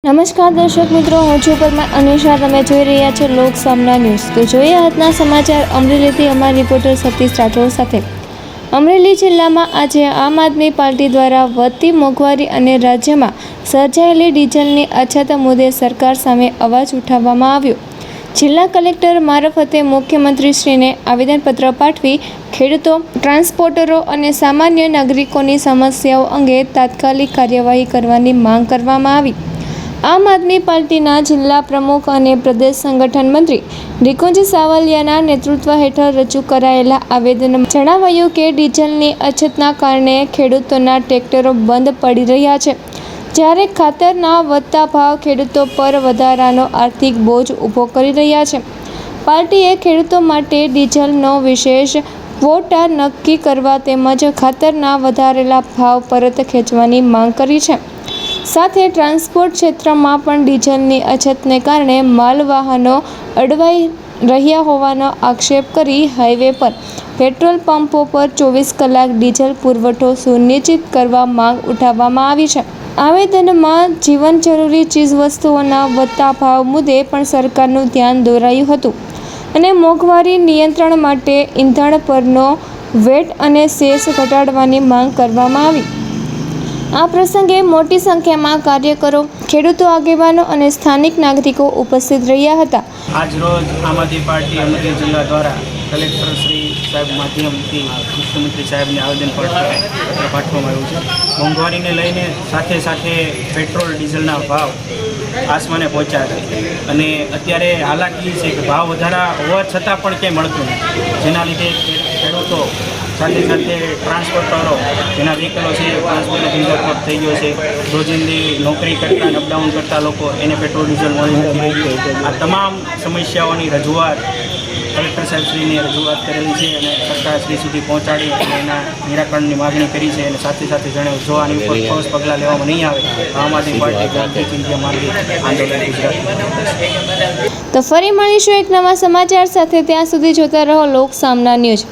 નમસ્કાર દર્શક મિત્રો, હું છું પરમાર અનિશા. તમે જોઈ રહ્યા છો લોક સામના ન્યૂઝ. તો જોઈએ આજના સમાચાર અમરેલીથી અમારા રિપોર્ટર સતીશ રાઠોડ સાથે. અમરેલી જિલ્લામાં આજે આમ આદમી પાર્ટી દ્વારા વધતી મોંઘવારી અને રાજ્યમાં સર્જાયેલી ડીઝલની અછત મુદ્દે સરકાર સામે અવાજ ઉઠાવવામાં આવ્યો. જિલ્લા કલેક્ટર મારફતે મુખ્યમંત્રીશ્રીને આવેદનપત્ર પાઠવી ખેડૂતો, ટ્રાન્સપોર્ટરો અને સામાન્ય નાગરિકોની સમસ્યાઓ અંગે તાત્કાલિક કાર્યવાહી કરવાની માંગ કરવામાં આવી. આમ આદમી પાર્ટીના જિલ્લા પ્રમુખ અને પ્રદેશ સંગઠન મંત્રી નિકુંજ સાવલિયાના નેતૃત્વ હેઠળ રજૂ કરાયેલા આવેદનમાં જણાવાયું કે ડીઝલની અછતના કારણે ખેડૂતોના ટ્રેક્ટરો બંધ પડી રહ્યા છે, જ્યારે ખાતરના વધતા ભાવ ખેડૂતો પર વધારાનો આર્થિક બોજ ઊભો કરી રહ્યા છે. પાર્ટીએ ખેડૂતો માટે ડીઝલનો વિશેષ ક્વોટા નક્કી કરવા તેમજ ખાતરના વધારેલા ભાવ પરત ખેંચવાની માંગ કરી છે. સાથે ટ્રાન્સપોર્ટ ક્ષેત્રમાં પણ ડીઝલની અછતને કારણે માલવાહનો અડવાઈ રહ્યા હોવાનો આક્ષેપ કરી હાઈવે પર પેટ્રોલ પંપો પર 24 કલાક ડીઝલ પુરવઠો સુનિશ્ચિત કરવા માંગ ઉઠાવવામાં આવી છે. આવેદનમાં જીવન જરૂરી ચીજવસ્તુઓના વધતા ભાવ મુદ્દે પણ સરકારનું ધ્યાન દોરાયું હતું અને મોંઘવારી નિયંત્રણ માટે ઈંધણ પરનો વેટ અને સેસ ઘટાડવાની માંગ કરવામાં આવી. આ પ્રસંગે મોટી સંખ્યામાં કાર્યકરો, ખેડૂતો, આગેવાનો અને સ્થાનિક નાગરિકો ઉપસ્થિત રહ્યા હતા. આજ રોજ આમ આદમી પાર્ટી અમરેલી જિલ્લા દ્વારા કલેક્ટર શ્રી સાહેબ માધ્યમથી મુખ્યમંત્રી સાહેબને આવેદનપત્ર પાઠવવામાં આવ્યું છે. મોંઘવારીને લઈને સાથે સાથે પેટ્રોલ ડીઝલના ભાવ આસમાને પહોંચ્યા છે અને અત્યારે હાલાકી છે કે ભાવ વધારા હોવા છતાં પણ ક્યાંય મળતું નથી, જેના લીધે ખેડૂતો સાથે સાથે ટ્રાન્સપોર્ટરો, જેના વ્હીકલો છે, ટ્રાન્સપોર્ટનો ધંધો ઠપ થઈ ગયો છે. રોજિંદી નોકરી કરતા અને અપડાઉન કરતા લોકો એને પેટ્રોલ ડીઝલ મળી નથી રહ્યું. આ તમામ સમસ્યાઓની રજૂઆત કલેક્ટર સાહેબશ્રીને રજૂઆત કરેલી છે અને સરકાર શ્રી સુધી પહોંચાડી અને એના નિરાકરણની માગણી કરી છે. અને સાથે સાથે જણાવ્યું જો આની ઉપર ઠોસ પગલાં લેવામાં નહીં આવે તો આમ આદમી પાર્ટી ગાંધી ચિંધ્યા માર્ગે આંદોલન ગુજરાત. તો ફરી મળીશું એક નવા સમાચાર સાથે. ત્યાં સુધી જોતા રહો લોક સામના ન્યૂઝ.